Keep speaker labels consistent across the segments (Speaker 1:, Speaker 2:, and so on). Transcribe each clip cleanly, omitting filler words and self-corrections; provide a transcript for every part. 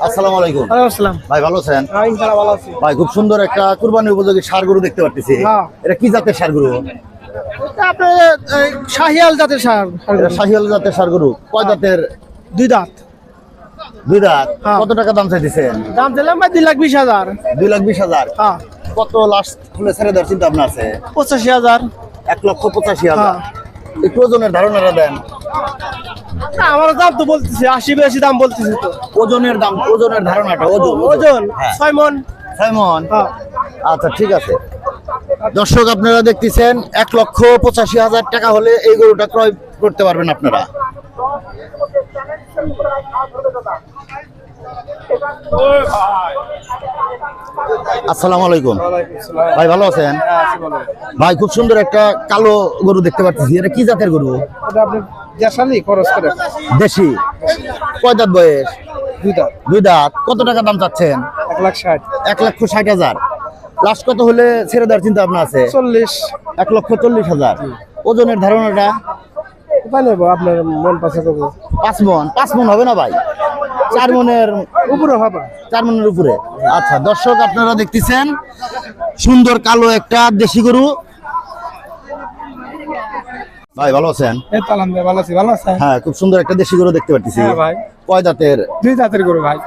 Speaker 1: আসসালামু আলাইকুম।
Speaker 2: ওয়ালাইকুম আসসালাম।
Speaker 1: ভাই ভালো আছেন?
Speaker 2: হ্যাঁ ইনশাআল্লাহ ভালো আছি।
Speaker 1: ভাই খুব সুন্দর একটা কুরবানি উপযোগী ষাঁড় গরু দেখতে পাচ্ছি।
Speaker 2: হ্যাঁ।
Speaker 1: এটা কি জাতের ষাঁড় গরু?
Speaker 2: এটা আপনার শাহিয়াল জাতের ষাঁড়।
Speaker 1: এটা শাহিওয়াল জাতের ষাঁড় গরু। কয় দাঁতের?
Speaker 2: দুই দাঁত।
Speaker 1: দুই দাঁত।
Speaker 2: হ্যাঁ।
Speaker 1: কত টাকা দাম চাইতেছেন?
Speaker 2: দাম দিলাম ভাই 2,20,000।
Speaker 1: 2,20,000।
Speaker 2: হ্যাঁ।
Speaker 1: কত লাস্ট হলে ছেড়ে দেওয়ার চিন্তা ভাবনা আছে?
Speaker 2: 85,000।
Speaker 1: 1,85,000।
Speaker 2: হ্যাঁ।
Speaker 1: একটু ওজনের ধারণাটা দেন।
Speaker 2: আমার দাম তো বলতেছি 80 বেশি দাম বলতেছি তো।
Speaker 1: ওজনের দাম, ওজনের ধারণাটা,
Speaker 2: ওজন
Speaker 1: হ্যাঁ।
Speaker 2: 6 মণ।
Speaker 1: 6 মণ।
Speaker 2: হ্যাঁ।
Speaker 1: আচ্ছা ঠিক আছে। দর্শক আপনারা দেখতেছেন 1,85,000 টাকা হলে এই গরুটা ক্রয় করতে পারবেন আপনারা। আসসালামু আলাইকুম। ভাই ভালো আছেন? ভাই খুব সুন্দর একটা কালো গরু দেখতে পাচ্ছি। এটা কি জাতের গরু?
Speaker 2: এটা আপনি দেশালি খরচ করে।
Speaker 1: দেশি। কয় দাঁত বয়স?
Speaker 2: দুই দাঁত।
Speaker 1: দুই দাঁত। কত টাকা দাম চাচ্ছেন?
Speaker 2: 1,60,000।
Speaker 1: 1,60,000। লাস্ট কত হলে ছেড়ে দেওয়ার চিন্তা ভাবনা আছে?
Speaker 2: 40।
Speaker 1: 1,40,000। ওজনের ধারণাটা?
Speaker 2: কোথায় নেবো আপনার মন পাশে করবো?
Speaker 1: 5 মণ। 5 মণ হবে না ভাই? 4 মণের
Speaker 2: উপরে হবে।
Speaker 1: 4 মণের উপরে। আচ্ছা দর্শক আপনারা দেখতেছেন সুন্দর কালো একটা দেশি গরু। ভাই ভালো আছেন?
Speaker 2: এই তো আলহামদুলিল্লাহ ভালো আছি। ভালো আছেন?
Speaker 1: হ্যাঁ খুব সুন্দর একটা দেশি গরু দেখতে পাচ্ছি।
Speaker 2: হ্যাঁ ভাই।
Speaker 1: কয় দাঁতের?
Speaker 2: দুই দাঁতের গরু ভাই।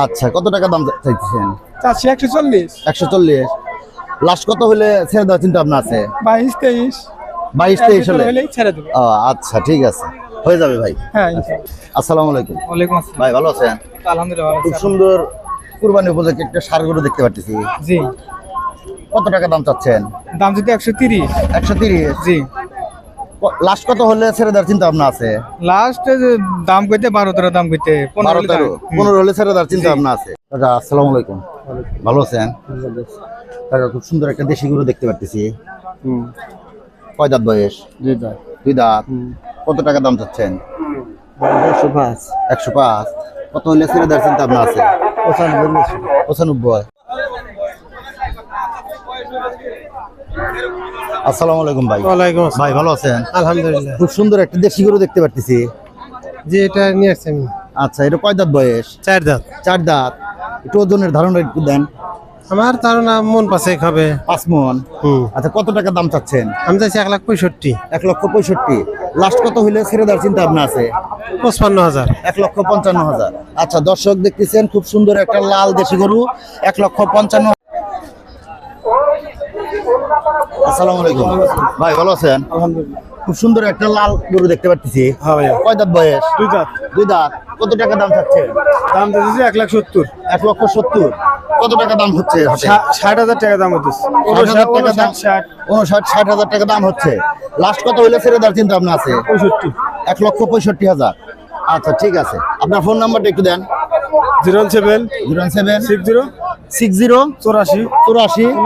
Speaker 1: আচ্ছা কত টাকা দাম চাইতেছেন?
Speaker 2: চাচ্ছি 140।
Speaker 1: 140। লাস্ট কত হলে ছেড়ে দেওয়ার চিন্তা ভাবনা আছে?
Speaker 2: 22-23।
Speaker 1: 22-23 হলে?
Speaker 2: হলেই ছেড়ে দেবো।
Speaker 1: আচ্ছা ঠিক আছে, হয়ে যাবে ভাই।
Speaker 2: হ্যাঁ ইনশাআল্লাহ।
Speaker 1: আসসালামু আলাইকুম।
Speaker 2: ওয়ালাইকুম আসসালাম।
Speaker 1: ভাই ভালো আছেন?
Speaker 2: আলহামদুলিল্লাহ ভালো
Speaker 1: খুব
Speaker 2: আছি।
Speaker 1: সুন্দর কুরবানি উপযোগী একটা ষাঁড় গরু দেখতে পাচ্ছি।
Speaker 2: জি।
Speaker 1: কত টাকা দাম চাচ্ছেন?
Speaker 2: দাম যদি 130।
Speaker 1: 130।
Speaker 2: জি।
Speaker 1: লাস্ট কত হলে ছেড়ে দেওয়ার চিন্তা ভাবনা আছে?
Speaker 2: লাস্ট দাম কইতে 12-13 দাম কইতে
Speaker 1: 15 হলে ছেড়ে দেওয়ার চিন্তা ভাবনা আছে। কাকা আসসালামু আলাইকুম। ভালো আছেন? কাকা খুব সুন্দর একটা দেশি গরু দেখতে পাচ্ছি। কয় দাঁত বয়স?
Speaker 2: দুই দাঁত।
Speaker 1: দুই দাঁত। কত টাকা দাম চাচ্ছেন?
Speaker 2: 105।
Speaker 1: 105। কত হলে ছেড়ে দেওয়ার চিন্তা ভাবনা আছে? 95। আসসালামু আলাইকুম ভাই।
Speaker 2: ওয়ালাইকুম আসসালাম।
Speaker 1: ভাই ভালো আছেন?
Speaker 2: আলহামদুলিল্লাহ।
Speaker 1: খুব সুন্দর একটা দেশি গরু দেখতে পাচ্ছি।
Speaker 2: জি এটা নিয়ে আসছি আমি।
Speaker 1: আচ্ছা এটা কয় দাঁত বয়স?
Speaker 2: 4 দাঁত।
Speaker 1: 4 দাঁত। একটু ওজনের ধারণা একটু দেন।
Speaker 2: আমার ধারণা মন পাশে খাবে।
Speaker 1: 5 মণ। আচ্ছা কত টাকা দাম চাচ্ছেন?
Speaker 2: আমি চাইছি 1,65,000।
Speaker 1: 1,65,000। লাস্ট কত হইলে ছেড়ে দেওয়ার চিন্তা ভাবনা আছে?
Speaker 2: 55,000।
Speaker 1: 1,55,000। আচ্ছা দর্শক দেখতেছেন খুব সুন্দর একটা লাল দেশি গরু 1,55,000। আসসালামু আলাইকুম। ভাই ভালো আছেন?
Speaker 2: আলহামদুলিল্লাহ।
Speaker 1: খুব সুন্দর একটা লাল গরু দেখতে পাচ্ছি।
Speaker 2: হ্যাঁ ভাইয়া।
Speaker 1: কয় দাঁত বয়স?
Speaker 2: দুই দাঁত।
Speaker 1: দুই দাঁত। কত টাকা দাম চাচ্ছেন?
Speaker 2: দাম দিয়েছি 1,70,000।
Speaker 1: 1,70,000। কত টাকা দাম হচ্ছে?
Speaker 2: 60,000 টাকা দাম হচ্ছে।
Speaker 1: 60,000 টাকা দাম। 59-60,000 টাকা দাম হচ্ছে। লাস্ট কত হইলে ছেড়ে দেওয়ার চিন্তা ভাবনা আছে?
Speaker 2: 65।
Speaker 1: 1,65,000। আচ্ছা ঠিক আছে, আপনার ফোন নাম্বারটা একটু দেন।
Speaker 2: 07
Speaker 1: 07
Speaker 2: 60
Speaker 1: 60
Speaker 2: 84
Speaker 1: 84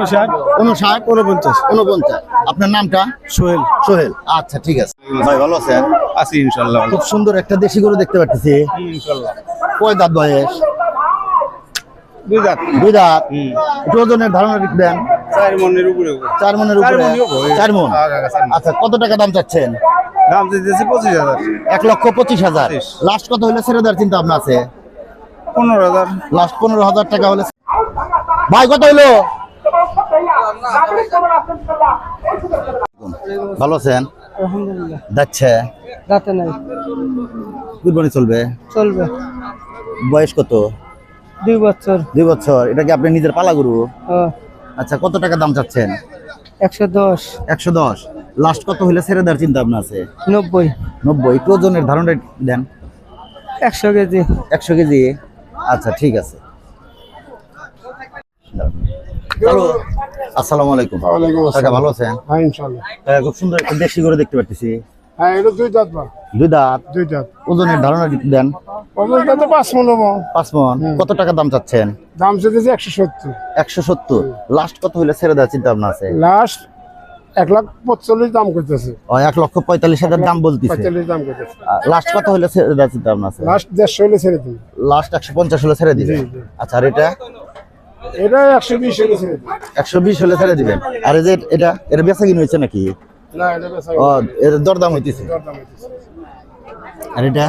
Speaker 2: 59
Speaker 1: 59 49। আপনার নামটা?
Speaker 2: সোহেল।
Speaker 1: সোহেল। আচ্ছা ঠিক আছে ভাই ভালো আছেন?
Speaker 2: আছি ইনশাআল্লাহ।
Speaker 1: খুব সুন্দর একটা দেশি গরু দেখতে পাচ্ছি।
Speaker 2: ইনশাআল্লাহ।
Speaker 1: কয় দাঁত বয়স?
Speaker 2: দুই দাঁত।
Speaker 1: দুই দাঁত। একটু ওজনের ধারণা একটু দেন।
Speaker 2: 4 মনের উপরে।
Speaker 1: 4 মণের উপরে। 4 মণ। আচ্ছা কত টাকা দাম চাচ্ছেন?
Speaker 2: দাম দিয়েছি 25,000।
Speaker 1: 1,25,000। লাস্ট কত হলে ছেড়ে দেওয়ার চিন্তা ভাবনা আছে?
Speaker 2: 15,000।
Speaker 1: লাস্ট 15,000 টাকা হলে। ভাই কত হইলো? ভালো আছেন?
Speaker 2: আলহামদুলিল্লাহ।
Speaker 1: যাচ্ছে
Speaker 2: দাঁতে নাই।
Speaker 1: কুরবানি চলবে?
Speaker 2: চলবে।
Speaker 1: বয়স কত?
Speaker 2: 2 বছর।
Speaker 1: 2 বছর। এটা কি আপনি নিজের পালা গরু?
Speaker 2: হ্যাঁ।
Speaker 1: আচ্ছা কত টাকা দাম চাচ্ছেন?
Speaker 2: 110।
Speaker 1: 110। লাস্ট কত হলে ছেড়ে দেওয়ার চিন্তা ভাবনা আছে?
Speaker 2: 90।
Speaker 1: 90। একটু ওজনের ধারণা দেন।
Speaker 2: 100 কেজি।
Speaker 1: 100 কেজি। আচ্ছা ঠিক আছে। হ্যালো আসসালামু আলাইকুম।
Speaker 2: ওয়ালাইকুম আসসালাম।
Speaker 1: কাকা ভালো আছেন?
Speaker 2: হ্যাঁ ইনশাআল্লাহ।
Speaker 1: খুব সুন্দর একটা দেশি গরু দেখতে পাচ্ছি।
Speaker 2: হ্যাঁ এটা দুই দাঁত বা।
Speaker 1: দুই দাঁত।
Speaker 2: দুই দাঁত।
Speaker 1: ওজনের ধারণা দেন।
Speaker 2: ওজনটা তো 5 মণ হবে।
Speaker 1: 5 মণ। কত টাকা দাম চাচ্ছেন?
Speaker 2: দাম দিয়েছি 170।
Speaker 1: 170। লাস্ট কত হইলে ছেড়ে দেওয়ার চিন্তা ভাবনা আছে?
Speaker 2: লাস্ট 1,45,000 দাম করতেছে।
Speaker 1: 1,45,000 দাম বলতেছে।
Speaker 2: 45 দাম করতেছে।
Speaker 1: লাস্ট কত হইলে ছেড়ে দেওয়ার চিন্তা ভাবনা আছে?
Speaker 2: লাস্ট 150 হলে ছেড়ে দিন।
Speaker 1: লাস্ট 150 হলে ছেড়ে দিবেন।
Speaker 2: জি, জি।
Speaker 1: আচ্ছা আর এটা?
Speaker 2: এটা 120 হলে ছেড়ে দিন।
Speaker 1: 120 হলে ছেড়ে দিবেন। আর এই যে এটা বেচা কিনে হয়েছে নাকি? ও এর দরদাম হইতেছে। আর এটা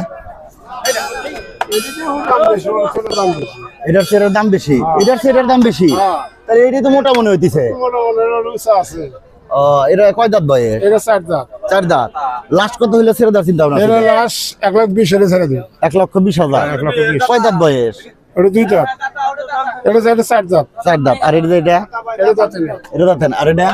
Speaker 1: এটার সেটার দাম বেশি, এটার সেটার দাম বেশি, তাহলে এটাই তো মোটা মনে হইতেছে। ও এটা কয় দাঁত বয়স? চার দাঁত। লাস্ট কত হইলে ছেড়ে দেওয়ার চিন্তা ভাবনা?
Speaker 3: 1,20,000 ছেড়ে দিন।
Speaker 1: 1,20,000। কয় দাঁত বয়স?
Speaker 3: ওটা 2 দাঁত, এটা 4 দাঁত।
Speaker 1: চার দাঁত। আর এটা
Speaker 3: এটা দাঁত না,
Speaker 1: এটা দাঁতেন। আর এটা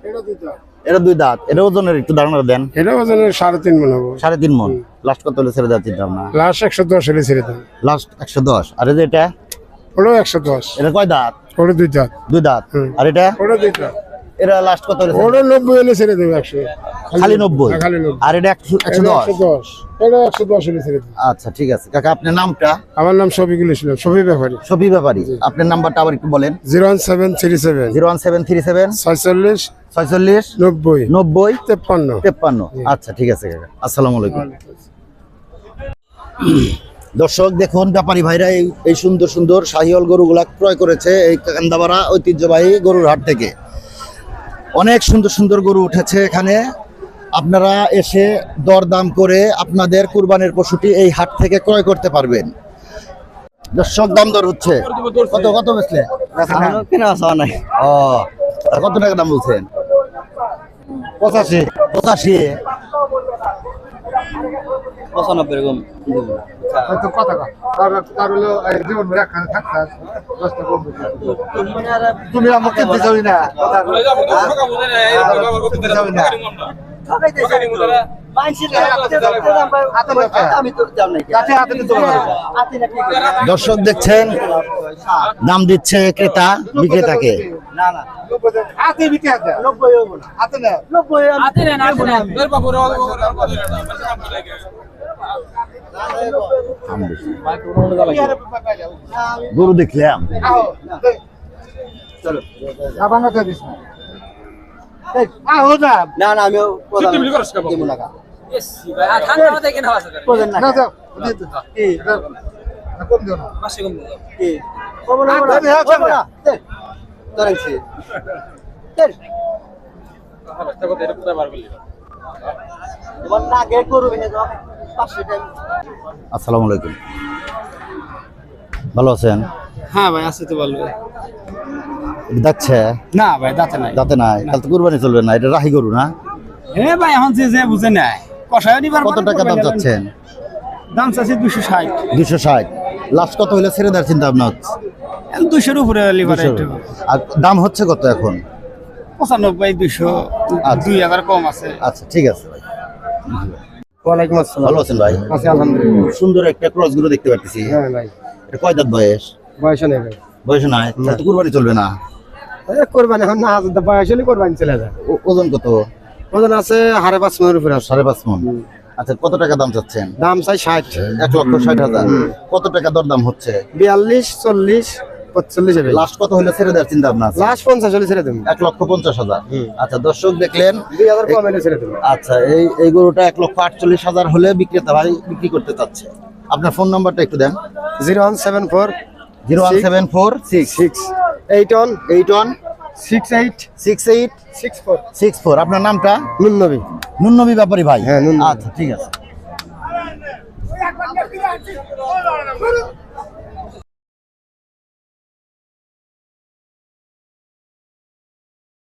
Speaker 3: এটা 2 দাঁত।
Speaker 1: এটা 2 দাঁত। এটা ওজনের একটু ধারণা দেন।
Speaker 3: এটা ওজনের 3.5 মণ হবে।
Speaker 1: 3.5 মণ। লাস্ট কত হলে ছেড়ে দেওয়ার চিন্তা ভাবনা?
Speaker 3: লাস্ট 110 হলে ছেড়ে দেন।
Speaker 1: লাস্ট 110। আর এই যে এটা
Speaker 3: ওটা 110।
Speaker 1: এটা কয় দাঁত?
Speaker 3: ওটা 2 দাঁত।
Speaker 1: 2 দাঁত। আর এটা
Speaker 3: ওটা 2 দাঁত।
Speaker 1: এটা লাস্ট কত হলে?
Speaker 3: ওটা 90 হলে ছেড়ে দেবে। 100
Speaker 1: খালি 90।
Speaker 3: খালি 90।
Speaker 1: আর এটা 110।
Speaker 3: 110, এটা 110 হলে ছেড়ে দেবে।
Speaker 1: আচ্ছা ঠিক আছে কাকা, আপনার নামটা?
Speaker 3: আমার নাম শফিকুল ইসলাম, শফি ব্যাপারী।
Speaker 1: শফি ব্যাপারী। আপনার নাম্বারটা আবার একটু বলেন।
Speaker 3: 01737
Speaker 1: 01737
Speaker 3: 46
Speaker 1: 46
Speaker 3: 90
Speaker 1: 90
Speaker 3: 53।
Speaker 1: 53। আচ্ছা ঠিক আছে কাকা, আসসালামু আলাইকুম। দর্শক দেখুন, ব্যাপারী ভাইরা এই সুন্দর সুন্দর শাহিওয়াল গরুগুলা ক্রয় করেছে এই কান্দাবাড়া ঐতিহ্যবাহী গরুর হাট থেকে। অনেক সুন্দর সুন্দর গরু উঠেছে এখানে। আপনারা এসে দরদাম করে আপনাদের কুরবানির পশুটি এই হাট থেকে ক্রয় করতে পারবেন। দর্শক দাম দর হচ্ছে। কত কত বেচলে? ও আর কত টাকা দাম বলছেন? 85। 85।
Speaker 2: 95 এরকম।
Speaker 1: তুমি আমাকে দিছই না। দর্শক দেখছেন, দাম দিচ্ছে ক্রেতা বিক্রেতাকে। গরু দেখলাম।
Speaker 2: না না আমিও
Speaker 1: আসসালামু আলাইকুম, ভালো আছেন?
Speaker 2: হ্যাঁ ভাই আছে তো ভালো।
Speaker 1: যাচ্ছে
Speaker 2: না ভাই দাঁতে নাই।
Speaker 1: দাঁতে নাই, তাহলে তো কুরবানি চলবে না। এটা রাহি গরু না?
Speaker 2: হ্যাঁ ভাই এখন যে বুঝে নাই কষায় নিবার।
Speaker 1: কত টাকা দাম চাচ্ছেন?
Speaker 2: দাম চাচ্ছি 260।
Speaker 1: 260। লাস্ট কত হইলে ছেড়ে দেওয়ার চিন্তা ভাবনা হচ্ছে?
Speaker 2: 200-এর উপরে লিভার।
Speaker 1: 200 আর দাম হচ্ছে কত এখন?
Speaker 2: 95 200 2000 কম আছে।
Speaker 1: আচ্ছা ঠিক আছে ভাই।
Speaker 3: ওয়ালাইকুম আসসালাম।
Speaker 1: ভালো আছেন ভাই?
Speaker 3: আছি আলহামদুলিল্লাহ।
Speaker 1: সুন্দর একটা ক্রস গরু দেখতে পাচ্ছি।
Speaker 3: হ্যাঁ ভাই,
Speaker 1: এটা কয় দাঁত বয়স?
Speaker 3: বয়স নেই ভাই।
Speaker 1: বয়স নাই, তাহলে তো কুরবানি চলবে না।
Speaker 3: কোরবানি এখন না, বয়স হলে কোরবানি চলে যায়।
Speaker 1: ওজন কত?
Speaker 3: ওজন আছে 5.5 মণের উপরে আছে।
Speaker 1: 5.5 মণ। আচ্ছা কত টাকা দাম চাচ্ছেন?
Speaker 3: দাম চাই 60।
Speaker 1: 1,60,000। কত টাকা দরদাম হচ্ছে?
Speaker 3: 42 40 45 হবে।
Speaker 1: লাস্ট কত হইলে ছেড়ে দেওয়ার চিন্তা ভাবনা আছে?
Speaker 3: লাস্ট 50 হলে ছেড়ে দেব।
Speaker 1: 1,50,000। আচ্ছা দর্শক দেখলেন,
Speaker 3: 2000 কম হলে ছেড়ে দেব।
Speaker 1: আচ্ছা এই গরুটা 1,48,000 হলে বিক্রেতা ভাই বিক্রি করতে চাচ্ছে। আপনার ফোন নাম্বারটা একটু দেন।
Speaker 3: 0174
Speaker 1: 01746
Speaker 3: 81
Speaker 1: 81
Speaker 3: 68
Speaker 1: 68
Speaker 3: 64।
Speaker 1: 64। আপনার নামটা?
Speaker 3: নুননবী।
Speaker 1: নুননবী ব্যাপারী ভাই।
Speaker 3: হ্যাঁ, নুননবী।
Speaker 1: আচ্ছা ঠিক আছে।